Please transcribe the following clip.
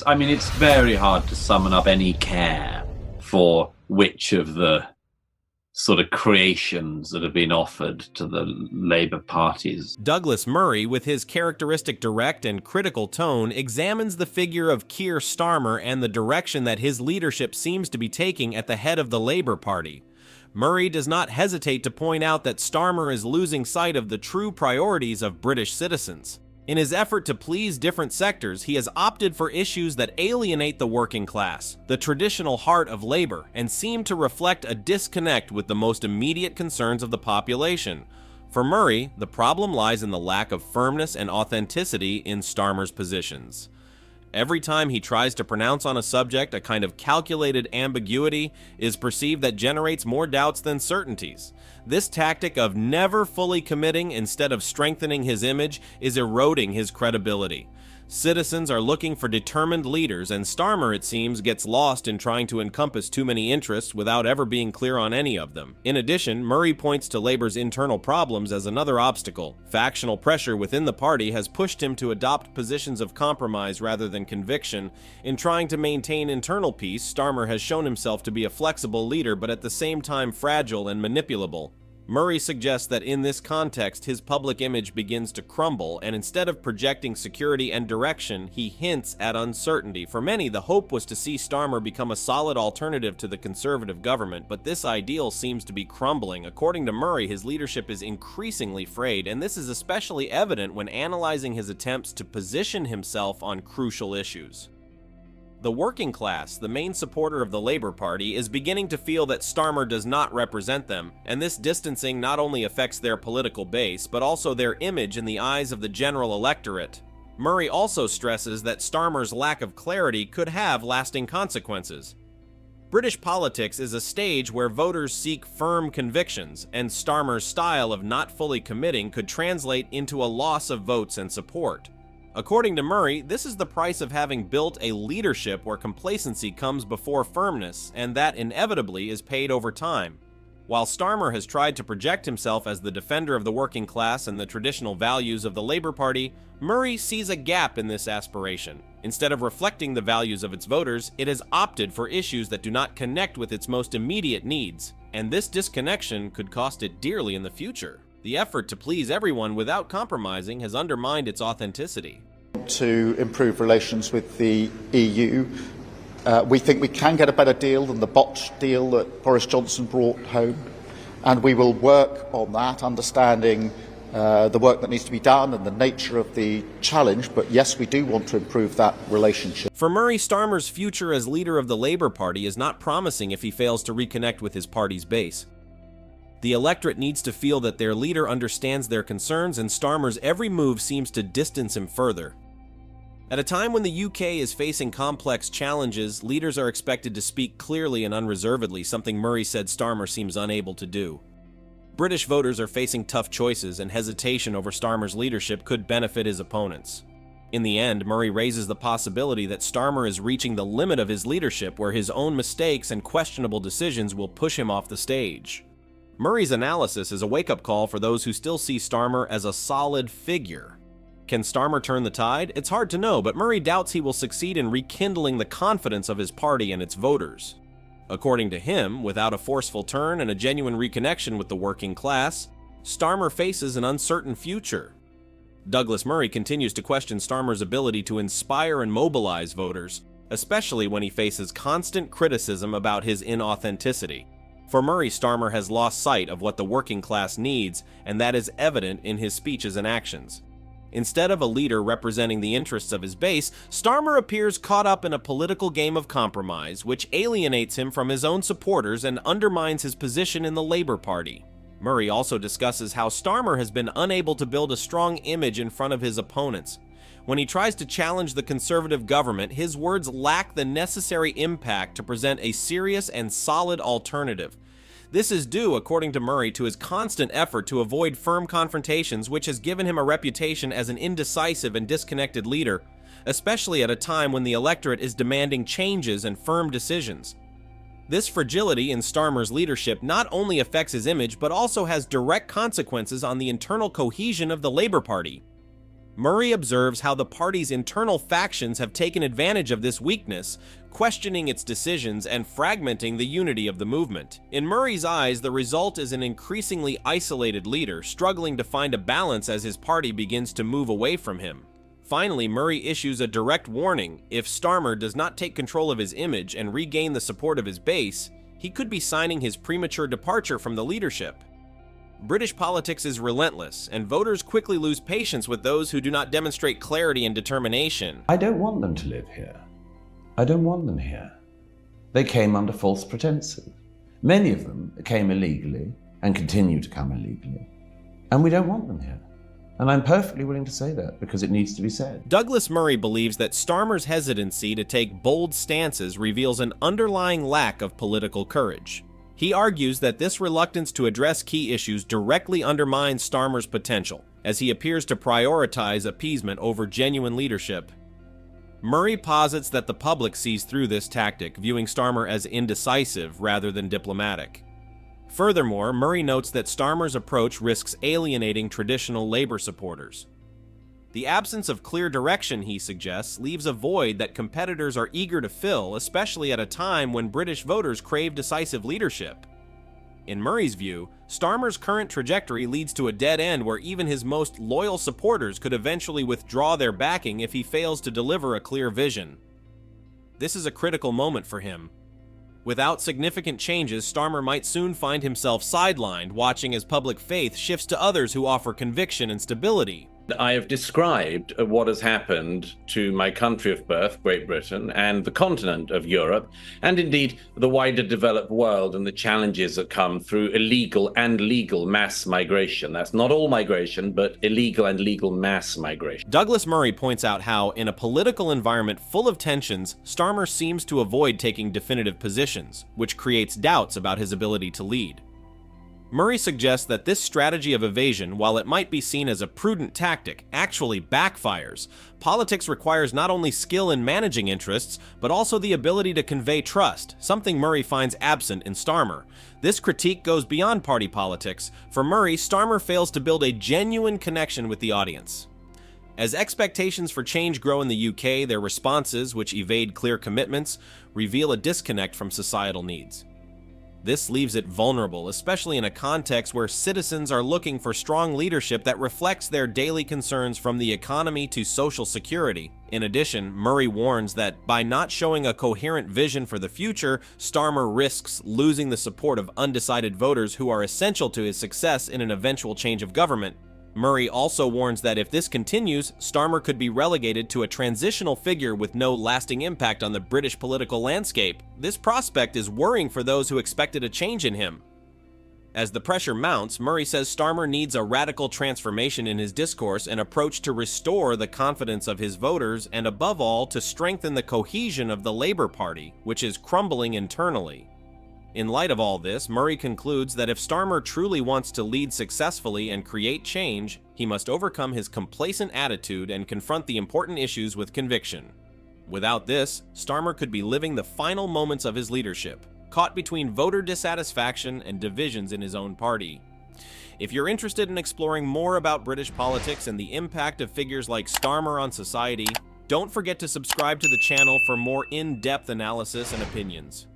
it's very hard to summon up any care for which of the sort of creations that have been offered to the Labour parties. Douglas Murray, with his characteristic direct and critical tone, examines the figure of Keir Starmer and the direction that his leadership seems to be taking at the head of the Labour Party. Murray does not hesitate to point out that Starmer is losing sight of the true priorities of British citizens. In his effort to please different sectors, he has opted for issues that alienate the working class, the traditional heart of labor, and seem to reflect a disconnect with the most immediate concerns of the population. For Murray, the problem lies in the lack of firmness and authenticity in Starmer's positions. Every time he tries to pronounce on a subject, a kind of calculated ambiguity is perceived that generates more doubts than certainties. This tactic of never fully committing instead of strengthening his image is eroding his credibility. Citizens are looking for determined leaders, and Starmer, it seems, gets lost in trying to encompass too many interests without ever being clear on any of them. In addition, Murray points to Labour's internal problems as another obstacle. Factional pressure within the party has pushed him to adopt positions of compromise rather than conviction. In trying to maintain internal peace, Starmer has shown himself to be a flexible leader, but at the same time fragile and manipulable. Murray suggests that in this context, his public image begins to crumble, and instead of projecting security and direction, he hints at uncertainty. For many, the hope was to see Starmer become a solid alternative to the Conservative government, but this ideal seems to be crumbling. According to Murray, his leadership is increasingly frayed, and this is especially evident when analyzing his attempts to position himself on crucial issues. The working class, the main supporter of the Labour Party, is beginning to feel that Starmer does not represent them, and this distancing not only affects their political base, but also their image in the eyes of the general electorate. Murray also stresses that Starmer's lack of clarity could have lasting consequences. British politics is a stage where voters seek firm convictions, and Starmer's style of not fully committing could translate into a loss of votes and support. According to Murray, this is the price of having built a leadership where complacency comes before firmness, and that inevitably is paid over time. While Starmer has tried to project himself as the defender of the working class and the traditional values of the Labour Party, Murray sees a gap in this aspiration. Instead of reflecting the values of its voters, it has opted for issues that do not connect with its most immediate needs, and this disconnection could cost it dearly in the future. The effort to please everyone without compromising has undermined its authenticity. To improve relations with the EU, we think we can get a better deal than the botched deal that Boris Johnson brought home, and we will work on that, understanding the work that needs to be done and the nature of the challenge, but yes, we do want to improve that relationship. For Murray, Starmer's future as leader of the Labour Party is not promising if he fails to reconnect with his party's base. The electorate needs to feel that their leader understands their concerns, and Starmer's every move seems to distance him further. At a time when the UK is facing complex challenges, leaders are expected to speak clearly and unreservedly, something Murray said Starmer seems unable to do. British voters are facing tough choices, and hesitation over Starmer's leadership could benefit his opponents. In the end, Murray raises the possibility that Starmer is reaching the limit of his leadership, where his own mistakes and questionable decisions will push him off the stage. Murray's analysis is a wake-up call for those who still see Starmer as a solid figure. Can Starmer turn the tide? It's hard to know, but Murray doubts he will succeed in rekindling the confidence of his party and its voters. According to him, without a forceful turn and a genuine reconnection with the working class, Starmer faces an uncertain future. Douglas Murray continues to question Starmer's ability to inspire and mobilize voters, especially when he faces constant criticism about his inauthenticity. For Murray, Starmer has lost sight of what the working class needs, and that is evident in his speeches and actions. Instead of a leader representing the interests of his base, Starmer appears caught up in a political game of compromise, which alienates him from his own supporters and undermines his position in the Labour Party. Murray also discusses how Starmer has been unable to build a strong image in front of his opponents. When he tries to challenge the Conservative government, his words lack the necessary impact to present a serious and solid alternative. This is due, according to Murray, to his constant effort to avoid firm confrontations, which has given him a reputation as an indecisive and disconnected leader, especially at a time when the electorate is demanding changes and firm decisions. This fragility in Starmer's leadership not only affects his image, but also has direct consequences on the internal cohesion of the Labour Party. Murray observes how the party's internal factions have taken advantage of this weakness, questioning its decisions and fragmenting the unity of the movement. In Murray's eyes, the result is an increasingly isolated leader, struggling to find a balance as his party begins to move away from him. Finally, Murray issues a direct warning: if Starmer does not take control of his image and regain the support of his base, he could be signing his premature departure from the leadership. British politics is relentless, and voters quickly lose patience with those who do not demonstrate clarity and determination. I don't want them to live here. I don't want them here. They came under false pretenses. Many of them came illegally and continue to come illegally. And we don't want them here. And I'm perfectly willing to say that because it needs to be said. Douglas Murray believes that Starmer's hesitancy to take bold stances reveals an underlying lack of political courage. He argues that this reluctance to address key issues directly undermines Starmer's potential, as he appears to prioritize appeasement over genuine leadership. Murray posits that the public sees through this tactic, viewing Starmer as indecisive rather than diplomatic. Furthermore, Murray notes that Starmer's approach risks alienating traditional Labour supporters. The absence of clear direction, he suggests, leaves a void that competitors are eager to fill, especially at a time when British voters crave decisive leadership. In Murray's view, Starmer's current trajectory leads to a dead end where even his most loyal supporters could eventually withdraw their backing if he fails to deliver a clear vision. This is a critical moment for him. Without significant changes, Starmer might soon find himself sidelined, watching as public faith shifts to others who offer conviction and stability. I have described what has happened to my country of birth, Great Britain, and the continent of Europe, and indeed the wider developed world, and the challenges that come through illegal and legal mass migration. That's not all migration, but illegal and legal mass migration. Douglas Murray points out how, in a political environment full of tensions, Starmer seems to avoid taking definitive positions, which creates doubts about his ability to lead. Murray suggests that this strategy of evasion, while it might be seen as a prudent tactic, actually backfires. Politics requires not only skill in managing interests, but also the ability to convey trust, something Murray finds absent in Starmer. This critique goes beyond party politics. For Murray, Starmer fails to build a genuine connection with the audience. As expectations for change grow in the UK, their responses, which evade clear commitments, reveal a disconnect from societal needs. This leaves it vulnerable, especially in a context where citizens are looking for strong leadership that reflects their daily concerns from the economy to social security. In addition, Murray warns that by not showing a coherent vision for the future, Starmer risks losing the support of undecided voters who are essential to his success in an eventual change of government. Murray also warns that if this continues, Starmer could be relegated to a transitional figure with no lasting impact on the British political landscape. This prospect is worrying for those who expected a change in him. As the pressure mounts, Murray says Starmer needs a radical transformation in his discourse, an approach to restore the confidence of his voters, and above all, to strengthen the cohesion of the Labour Party, which is crumbling internally. In light of all this, Murray concludes that if Starmer truly wants to lead successfully and create change, he must overcome his complacent attitude and confront the important issues with conviction. Without this, Starmer could be living the final moments of his leadership, caught between voter dissatisfaction and divisions in his own party. If you're interested in exploring more about British politics and the impact of figures like Starmer on society, don't forget to subscribe to the channel for more in-depth analysis and opinions.